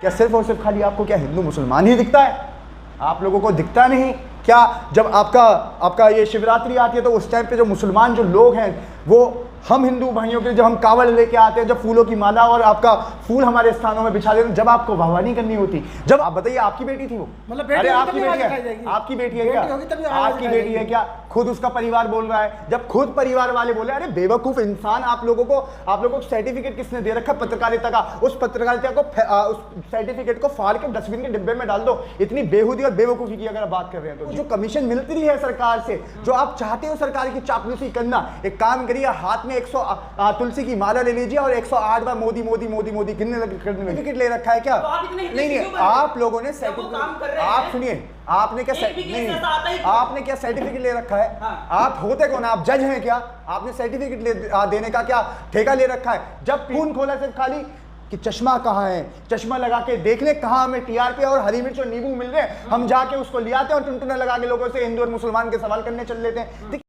क्या सिर्फ और सिर्फ खाली आपको क्या हिंदू मुसलमान ही दिखता है? आप लोगों को दिखता नहीं क्या? जब आपका ये शिवरात्रि आती है तो उस टाइम पे जो मुसलमान जो लोग हैं वो हम हिंदू भाइयों के जब हम कावड़ लेके आते हैं, जब फूलों की माला और आपका फूल हमारे स्थानों में बिछा देते हैं, जब आपको वाहवाही नहीं करनी होती, जब आप बताइए आपकी बेटी थी वो, मतलब अरे आपकी बेटी है, आपकी बेटी है क्या? आपकी बेटी है क्या? खुद उसका परिवार बोल रहा है, जब खुद परिवार वाले बोले अरे बेवकूफ इंसान, आप लोगों को सर्टिफिकेट किसने दे रखा पत्रकारिता का? उस पत्रकारिता को उस सर्टिफिकेट को फाड़ के डस्टबिन के डिब्बे में डाल दो। इतनी बेहूदी और बेवकूफी की अगर बात कर रहे हैं तो जो कमीशन मिलती है सरकार से, जो आप चाहते हो सरकार की चापलूसी करना, एक काम करिए, हाथ में 100 तुलसी की माला ले लीजिए और 108 बार मोदी मोदी मोदी मोदी गिनने सर्टिफिकेट ले रखा है क्या? नहीं, आप लोगों ने आप सुनिए, आपने क्या आपने क्या सर्टिफिकेट ले रखा है? आप होते कौन? आप जज हैं क्या? आपने सर्टिफिकेट देने का क्या ठेका ले रखा है? जब खून खोला सिर्फ खाली कि चश्मा कहाँ है, चश्मा लगा के देख ले कहाँ हमें टीआरपी और हरी मिर्च और नींबू मिल रहे हैं, हम जाके उसको ले आते हैं और टुनटुना लगा के लोगों से हिंदू और मुसलमान के सवाल करने चल लेते हैं।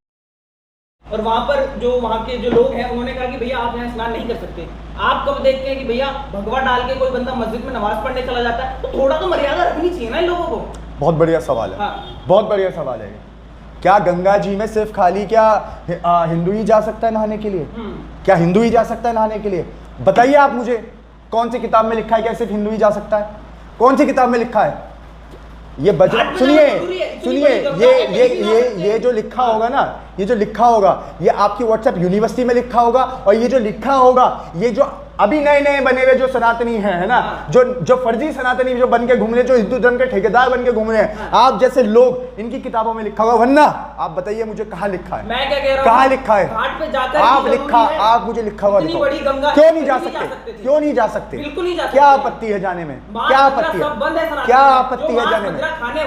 और वहाँ पर जो वहाँ के जो लोग हैं उन्होंने कहा कि भैया आप यहाँ स्नान नहीं कर सकते। आप कब देखते हैं कि भैया भगवा डाल के कोई बंदा मस्जिद में नमाज पढ़ने चला जाता है? तो थोड़ा तो मर्यादा रखनी चाहिए ना इन लोगों को। बहुत बढ़िया सवाल है। बहुत बढ़िया सवाल है। क्या गंगा जी में सिर्फ खाली क्या हिंदू ही जा सकता है नहाने के लिए? क्या हिंदू ही जा सकता है नहाने के लिए? बताइए आप मुझे, कौन सी किताब में लिखा है क्या सिर्फ हिंदू ही जा सकता है? कौन सी किताब में लिखा है? ये बजरंग, सुनिए ये जो लिखा होगा ना, ये जो लिखा होगा ये आपकी व्हाट्सएप यूनिवर्सिटी में लिखा होगा, और ये जो लिखा होगा ये जो अभी नए नए बने हुए जो सनातनी है ना, जो फर्जी सनातनी जो बन के घूम रहे, जो हिंदू धर्म के ठेकेदार बन के घूम रहे हैं, आप जैसे लोग, इनकी किताबों में लिखा होगा। वरना आप बताइए मुझे कहाँ लिखा है? मैं क्या कह रहा हूं, कहाँ लिखा है? घाट पे जाकर आप मुझे लिखा हुआ दिखाओ। क्यों नहीं जा सकते? क्यों नहीं जा सकते? बिल्कुल नहीं जा सकते। क्या आपत्ति है जाने में? क्या आपत्ति है? क्या आपत्ति है जाने में?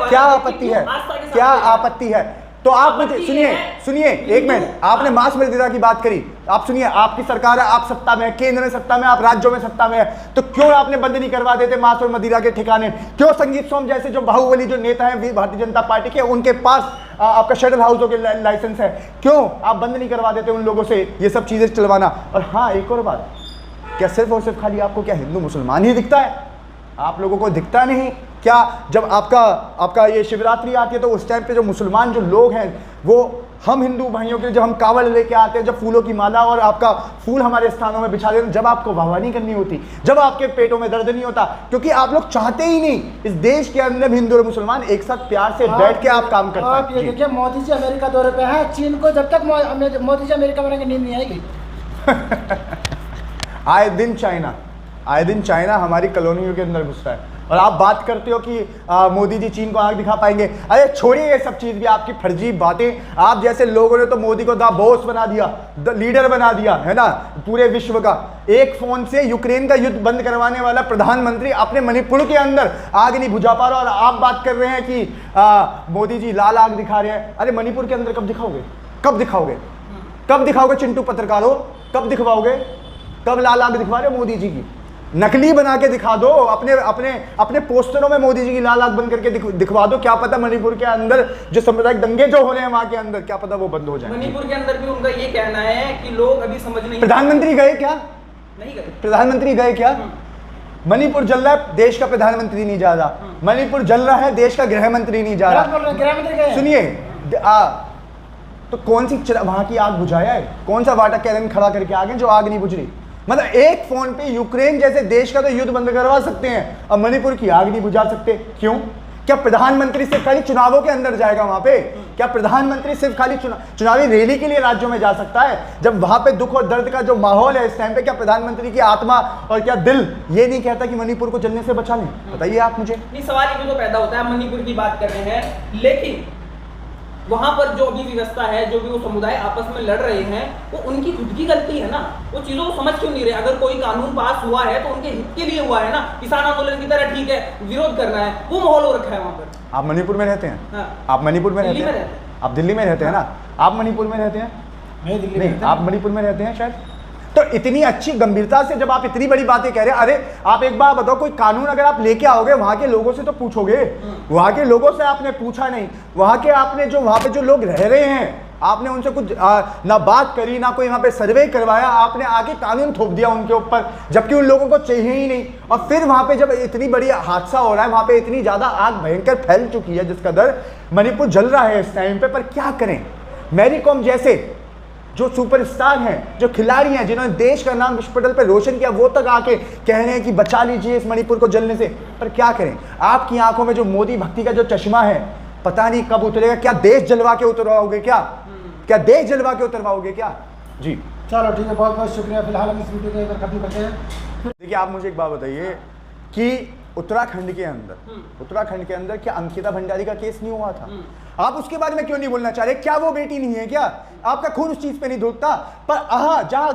क्या आपत्ति है? क्या आपत्ति है? तो आप मुझे सुनिए एक मिनट, आपने मांस मदिरा की बात करी, आप सुनिए, आपकी सरकार है, आप सत्ता में है, केंद्र में सत्ता में, आप राज्यों में सत्ता में है, तो क्यों आपने बंद नहीं करवा देते मांस और मदिरा के ठिकाने? क्यों संगीत सोम जैसे जो बाहुबली जो नेता है भारतीय जनता पार्टी के, उनके पास आपका शटल हाउसों के लाइसेंस है, क्यों आप बंद नहीं करवा देते उन लोगों से ये सब चीजें चलवाना? और हाँ, एक और बात, क्या सिर्फ और सिर्फ खाली आपको क्या हिंदू मुसलमान ही दिखता है? आप लोगों को दिखता नहीं क्या? जब आपका ये शिवरात्रि आती है तो उस टाइम पे जो मुसलमान जो लोग हैं वो हम हिंदू भाइयों के, जब हम कावड़ लेके आते हैं, जब फूलों की माला और आपका फूल हमारे स्थानों में बिछा देते हैं, जब आपको वाहवाही नहीं करनी होती, जब आपके पेटों में दर्द नहीं होता, क्योंकि आप लोग चाहते ही नहीं इस देश के अंदर हिंदू और मुसलमान एक साथ प्यार से बैठ के आप काम करते हैं। ये देखिए, मोदी जी अमेरिका दौरे पे हैं, चीन को जब तक मोदी जी अमेरिका में नींद नहीं आएगी। आए दिन चाइना हमारी कॉलोनियों के अंदर घुस रहा है, और आप बात करते हो कि मोदी जी चीन को आंख दिखा पाएंगे। अरे छोड़िए ये सब चीज भी, आपकी फर्जी बातें। आप जैसे लोगों ने तो मोदी को द बॉस बना दिया, द लीडर बना दिया है ना पूरे विश्व का। एक फोन से यूक्रेन का युद्ध बंद करवाने वाला प्रधानमंत्री अपने मणिपुर के अंदर आग नहीं बुझा पा रहा, और आप बात कर रहे हैं कि मोदी जी लाल आग दिखा रहे हैं। अरे मणिपुर के अंदर कब दिखाओगे? कब दिखाओगे? कब दिखाओगे चिंटू पत्रकारों? कब दिखवाओगे? कब लाल आग दिखवा रहे हो मोदी जी की? नकली बना के दिखा दो, अपने पोस्टरों में मोदी जी की लाल आग बंद करके दिखवा दो। क्या पता मणिपुर के अंदर जो सांप्रदायिक दंगे जो हो रहे हैं वहां के अंदर, क्या पता वो बंद हो जाए। मणिपुर के अंदर भी उनका ये कहना है कि लोग अभी समझ नहीं। प्रधानमंत्री गए क्या? नहीं गए। प्रधानमंत्री गए क्या? मणिपुर जल रहा है, देश का प्रधानमंत्री नहीं जा रहा। मणिपुर जल रहा है, देश का गृह मंत्री नहीं जा रहा। सुनिए, तो कौन सी वहां की आग बुझाया है? कौन सा वाटर कैनन खड़ा करके आगे जो आग नहीं बुझ रही? मतलब एक फोन पे यूक्रेन जैसे देश का तो युद्ध बंद करवा सकते हैं, और मणिपुर की आग नहीं बुझा सकते। क्यों? क्या प्रधानमंत्री सिर्फ खाली चुनावों के अंदर जाएगा वहां पे? क्या प्रधानमंत्री सिर्फ खाली चुनावी रैली के लिए राज्यों में जा सकता है? जब वहां पे दुख और दर्द का जो माहौल है इस टाइम पे, क्या प्रधानमंत्री की आत्मा और क्या दिल ये नहीं कहता कि मणिपुर को जलने से बचा लें? बताइए आप मुझे। नहीं, सवाल ये तो पैदा होता है, मणिपुर की बात कर रहे हैं, लेकिन वहां पर जो भी व्यवस्था है, जो भी वो समुदाय आपस में लड़ रहे हैं, वो उनकी खुद की गलती है ना। वो चीजों को समझ क्यों नहीं रहे? अगर कोई कानून पास हुआ है तो उनके हित के लिए हुआ है ना। किसान आंदोलन की तरह ठीक है, विरोध करना है, वो माहौल हो रखा है वहां पर। आप मणिपुर में रहते हैं? हाँ। आप मणिपुर में रहते हैं? आप दिल्ली में रहते हैं ना? आप मणिपुर में रहते हैं? नहीं, आप मणिपुर में रहते हैं शायद। तो इतनी अच्छी गंभीरता से जब आप इतनी बड़ी बातें कह रहे हैं, अरे आप एक बार बताओ, कोई कानून अगर आप लेके आओगे वहां के लोगों से तो पूछोगे। वहां के लोगों से आपने पूछा नहीं, वहां के आपने जो वहां पे जो लोग रह रहे हैं आपने उनसे कुछ ना बात करी, ना कोई वहां पे सर्वे करवाया, आपने आके कानून थोप दिया उनके ऊपर, जबकि उन लोगों को चाहिए ही नहीं। और फिर वहां पे जब इतनी बड़ी हादसा हो रहा है, वहां पे इतनी ज्यादा आग भयंकर फैल चुकी है, जिस कदर मणिपुर जल रहा है इस टाइम पे, पर क्या करें? मैरी कॉम जैसे जो सुपरस्टार हैं, जो खिलाड़ी हैं, जिन्होंने देश का नाम विश्व पटल पर रोशन किया, वो तक आके कह रहे हैं कि बचा लीजिए इस मणिपुर को जलने से। पर क्या करें? आपकी आंखों में जो मोदी भक्ति का जो चश्मा है, पता नहीं कब उतरेगा। क्या देश जलवा के उतरवाओगे? क्या देश जलवा के उतरवाओगे क्या? जी चलो ठीक है, बहुत बहुत शुक्रिया। फिलहाल हम इस वीडियो को इधर खत्म करते हैं। देखिए, आप मुझे एक बात बताइए कि उत्तराखंड के अंदर क्या अंकिता भंडारी का केस नहीं हुआ था? आप उसके बारे में क्यों नहीं बोलना चाह रहे? क्या वो बेटी नहीं है? क्या आपका खून उस चीज पे नहीं धुलता? पर जहां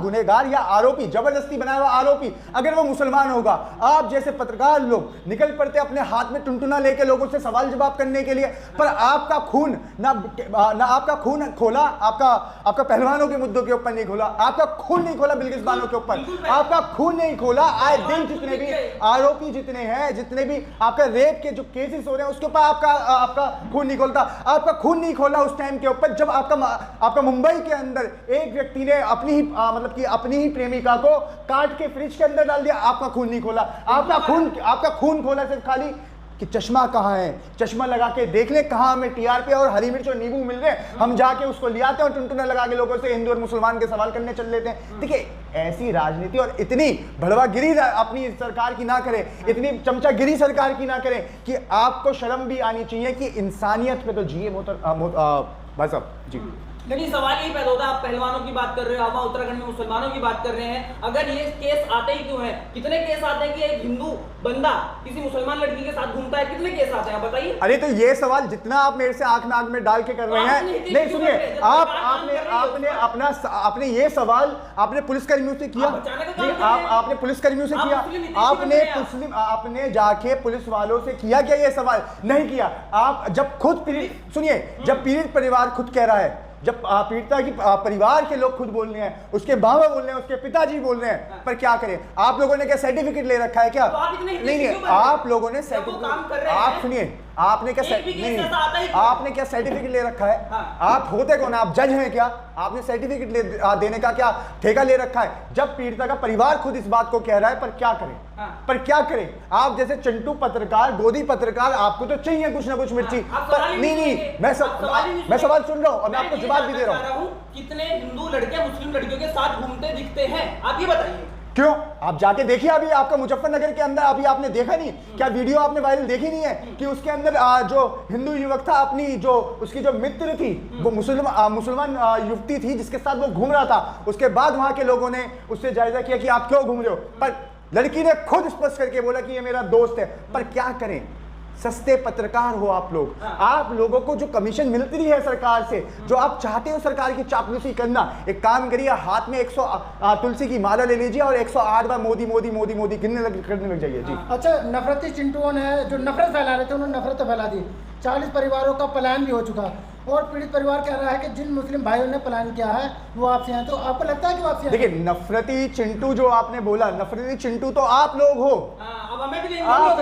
गुनहगार या आरोपी, जबरदस्ती बनाया हुआ आरोपी, अगर वो मुसलमान होगा, आप जैसे पत्रकार लोग निकल पड़ते अपने हाथ में टुनटुना लेके लोगों से सवाल जवाब करने के लिए, पर आपका खून ना आपका खून खोला, आपका पहलवानों के मुद्दों के ऊपर नहीं खोला, आपका खून नहीं खोला बिल्किस बानो के ऊपर, आपका खून नहीं खोला आए दिन जितने भी आरोपी जितने हैं, जितने भी आपका रेप के जो केसेस हो रहे हैं, उसके ऊपर आपका खून नहीं खोलता। आपका खून नहीं खोला उस टाइम के ऊपर जब आपका मुंबई के अंदर एक व्यक्ति ने अपनी ही प्रेमिका को काट के फ्रिज के अंदर डाल दिया। आपका खून नहीं खोला। आपका खून खोला सिर्फ खाली कि चश्मा कहाँ है, चश्मा लगा के देख ले कहाँ हमें टीआरपी और हरी मिर्च और नींबू मिल रहे हैं, हम जाके उसको ले आते हैं और टुनटुना लगा के लोगों से हिंदू और मुसलमान के सवाल करने चल लेते हैं। देखिए, ऐसी राजनीति और इतनी भड़वागिरी अपनी सरकार की ना करें, इतनी चमचागिरी सरकार की ना करें कि आपको शर्म भी आनी चाहिए कि इंसानियत पे तो जिए भाई साहब। जी लेकिन सवाल यही पैदा होता है, आप पहलवानों की बात कर रहे हो, आप उत्तराखंड में मुसलमानों की बात कर रहे हैं, अगर ये केस आते ही क्यों हैं? कितने केस आते हैं कि एक हिंदू बंदा किसी मुसलमान लड़की के साथ घूमता है? कितने केस आते हैं आप बताइए। अरे तो ये सवाल जितना आप मेरे से आंख में आंख में डाल के कर रहे हैं, नहीं सुनिए, आपने ये सवाल आपने पुलिसकर्मियों से किया, आपने पुलिसकर्मियों से किया, आपने जाके पुलिस वालों से किया क्या ये सवाल? नहीं किया। आप जब खुद सुनिए, जब पीड़ित परिवार खुद कह रहा है, जब पीड़िता की परिवार के लोग खुद बोल रहे हैं, उसके बाबा बोल रहे हैं, उसके पिताजी बोल रहे हैं, पर क्या करें? आप लोगों ने क्या सर्टिफिकेट ले रखा है क्या? नहीं, आप लोगों ने सर्टिफिकेट, आप सुनिए, आपने क्या सर्टिफिकेट ले रखा है? आप होते कौन? आप जज हैं क्या? आपने सर्टिफिकेट देने का क्या ठेका ले रखा है? जब पीड़िता का परिवार खुद इस बात को कह रहा है, पर क्या करें? आप जैसे चिंटू पत्रकार, गोदी पत्रकार, आपको तो चाहिए कुछ ना कुछ मिर्ची। नहीं, मैं सवाल सुन रहा हूँ और मैं आपको जवाब भी दे रहा हूँ। कितने हिंदू लड़के मुस्लिम लड़कियों के साथ घूमते दिखते हैं? आप ये बताइए। क्यों? आप जाके देखिए, अभी आपका मुजफ्फरनगर के अंदर अभी आपने देखा नहीं क्या? वीडियो आपने वायरल देखी नहीं है कि उसके अंदर जो हिंदू युवक था, उसकी जो मित्र थी, वो मुसलमान युवती थी जिसके साथ वो घूम रहा था। उसके बाद वहां के लोगों ने उससे जायजा किया कि आप क्यों घूम रहे हो, पर लड़की ने खुद स्पष्ट करके बोला कि ये मेरा दोस्त है। पर क्या करें? सस्ते पत्रकार हो आप लोग। आप लोगों को जो कमीशन मिलती है सरकार से, जो आप चाहते हो सरकार की चापलूसी करना, एक काम करिए, हाथ में 100 तुलसी की माला ले लीजिए और 108 बार मोदी मोदी मोदी मोदी करने लग जाइए। जी अच्छा, नफरती चिंटुओं ने जो नफरत फैला रहे थे, उन्होंने नफरत फैला दी। 40 परिवारों का पलायन भी हो चुका और पीड़ित परिवार कह रहा है कि जिन मुस्लिम भाइयों ने पलायन किया है वो आपसे हैं। तो आपको लगता है कि वो आपसे हैं? देखिए, नफरती चिंटू जो आपने बोला, नफरती चिंटू तो आप लोग हो। अब हमें भी आप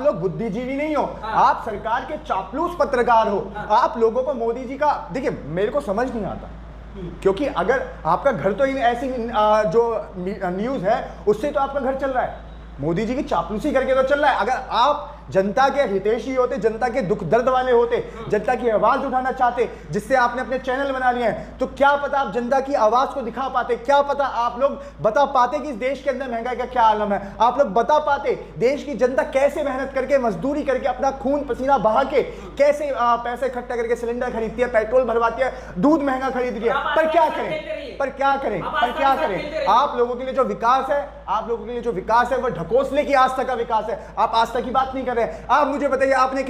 लोग बुद्धिजीवी नहीं हो। आप सरकार के चापलूस पत्रकार हो। आप लोगों को मोदी जी का, देखिए मेरे को समझ नहीं आता, क्योंकि अगर आपका घर तो ऐसी जो न्यूज है उससे तो आपका घर चल रहा है, मोदी जी की चापलूसी करके तो चल रहा है। अगर आप जनता के हितैषी होते, जनता के दुख दर्द वाले होते, जनता की आवाज उठाना चाहते, जिससे आपने अपने चैनल बना लिए हैं, तो क्या पता आप जनता की आवाज को दिखा पाते, क्या पता आप लोग बता पाते कि इस देश के अंदर महंगाई का क्या आलम है, आप लोग बता पाते देश की जनता कैसे मेहनत करके, मजदूरी करके, अपना खून पसीना बहा के कैसे पैसे इकट्ठा करके सिलेंडर खरीदती है, पेट्रोल भरवाती है, दूध महंगा खरीद के। पर क्या करें? आप लोगों के लिए जो विकास है वो ढकोसले की आस्था का विकास है। आप आस्था की बात नहीं कर रहे हैं। आप मुझे बताइए, आपने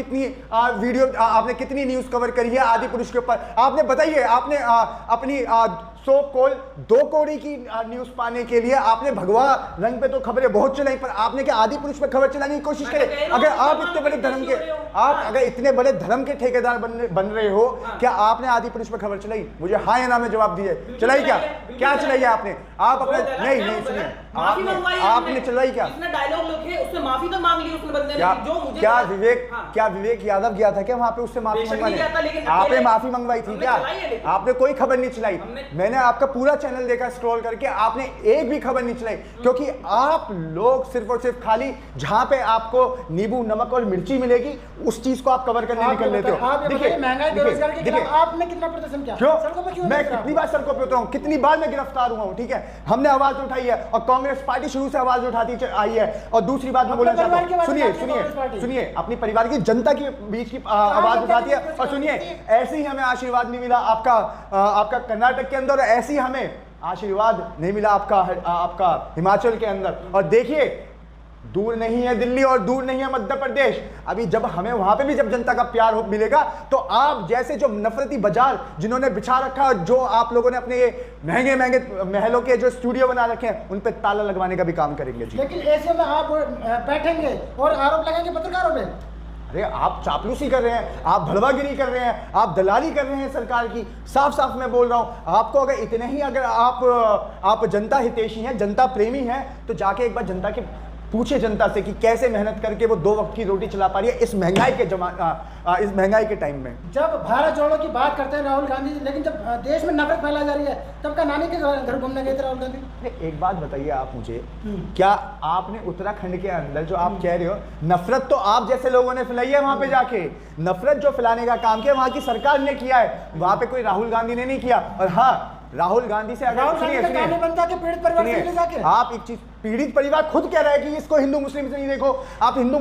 कितनी न्यूज कवर करी है आदि पुरुष के ऊपर? आपने बताइए, आपने अपनी सो कॉल 2 कौड़ी की न्यूज पाने के लिए आपने भगवा रंग पे तो खबरें बहुत चलाई, पर आपने क्या आदि पुरुष पे खबर चलाने की कोशिश करे? अगर आप इतने बड़े धर्म के ठेकेदार बन रहे हो, क्या आपने आदि पुरुष पे खबर चलाई? मुझे हाँ या ना में जवाब दीजिए। चलाई क्या चलाई है आपने? आप अपने नहीं सुनिए, माफी मंगवाई है आपने हमने। चलाई क्या? जिसने डायलॉग लिखे उससे माफी तो मांग ली उसने बंदे क्या ने, जो मुझे क्या लगा- विवेक हाँ। क्या विवेक यादव गया था क्या वहां पे उससे माफी बेशक नहीं गया था, लेकिन मंगवाने? आपने अकेले- माफी मंगवाई थी हमने क्या? चलाई है लेकिन। आपने कोई खबर नहीं चलाई। हमने- मैंने आपका पूरा चैनल देखा स्क्रॉल करके, आपने एक भी खबर नहीं चलाई, क्योंकि आप लोग सिर्फ और सिर्फ खाली जहां पे आपको नींबू नमक और मिर्ची मिलेगी उस चीज को आप कवर करने निकल लेते हो। आप ये बताइए, महंगाई बेरोजगारी के खिलाफ आपने कितना प्रदर्शन किया? क्यों? सड़कों पे क्यों मैं नहीं उतरा? कितनी बार सड़कों पे उतरा हूं, कितनी बार मैं गिरफ्तार हुआ हूं, ठीक है? हमने आवाज उठाई है और कांग्रेस पार्टी शुरू से आवाज उठाती आई है। और दूसरी बात मैं बोलना अपने चाहता परिवार के हूं, बारे में सुनिए बात कीजिए, कांग्रेस पार्टी। सुनिए अपनी परिवार की जनता की बीच की आवाज जनता उठाती है। की बीच और सुनिए की- ऐसे ही हमें आशीर्वाद नहीं मिला आपका कर्नाटक के अंदर, और ऐसे ही हमें आशीर्वाद नहीं मिला आपका हिमाचल के अंदर। और देखिए दूर नहीं है दिल्ली और दूर नहीं है मध्य प्रदेश। अभी जब हमें वहां पे भी जब जनता का प्यार मिलेगा तो आप जैसे जो नफरती बाजार जिन्होंने बिछा रखा है, जो आप लोगों ने अपने ये महंगे महंगे महलों के जो स्टूडियो बना रखे हैं, उन पे ताला लगवाने का भी काम करेंगे जी। लेकिन ऐसे में आप बैठेंगे और आरोप लगाएंगे पत्रकारों पे। अरे आप चापलूसी कर रहे हैं, आप भड़वागिरी कर रहे हैं, आप दलाली कर रहे हैं सरकार की। साफ साफ मैं बोल रहा हूं, आपको अगर इतने ही अगर आप जनता हितैषी हैं, जनता प्रेमी हैं, तो जाके एक बार जनता के पूछे जनता से कि कैसे मेहनत करके वो 2 वक्त की रोटी चला पा रही है इस महंगाई के टाइम में। जब भारत जोड़ो की बात करते हैं राहुल गांधी, लेकिन जब देश में नफरत फैलाई जा रही है तब का नानी के घर घूमने गए थे राहुल गांधी। अरे एक बात बताइए आप मुझे, क्या आपने उत्तराखंड के अंदर जो आप कह रहे हो नफरत, तो आप जैसे लोगों ने फैलाई है वहां पे जाके? नफरत जो फैलाने का काम किया वहां की सरकार ने किया है, वहां पे कोई राहुल गांधी ने नहीं किया। और हाँ, राहुल गांधी से अगर सुनिए बनता कि पीड़ित परिवार से मिले जाके। आप एक चीज, पीड़ित परिवार खुद कह रहा है कि इसको हिंदू मुस्लिम से नहीं देखो, आप हिंदू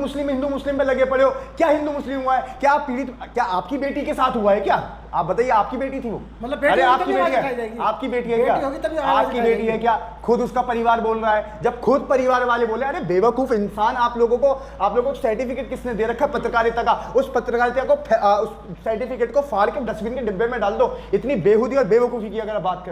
मुस्लिम पे लगे पड़े हो। क्या हिंदू मुस्लिम हुआ है? क्या आप पीड़ित, क्या आपकी बेटी के साथ हुआ है क्या? आप बताइए, आपकी बेटी थी वो? मतलब बेटी अरे होगी आपकी तभी बेटी आवाज है, उठाई जाएगी। आपकी बेटी है बेटी क्या? होगी तभी आवाज आपकी उठाई बेटी है जाएगी। क्या? खुद उसका परिवार बोल रहा है। जब खुद परिवार वाले बोले, अरे बेवकूफ इंसान, आप लोगों को सर्टिफिकेट किसने दे रखा पत्रकारिता का? उस पत्रकारिता को उस सर्टिफिकेट को फाड़ के डस्टबिन के डिब्बे में डाल दो। इतनी बेहुदी और बेवकूफी की अगर बात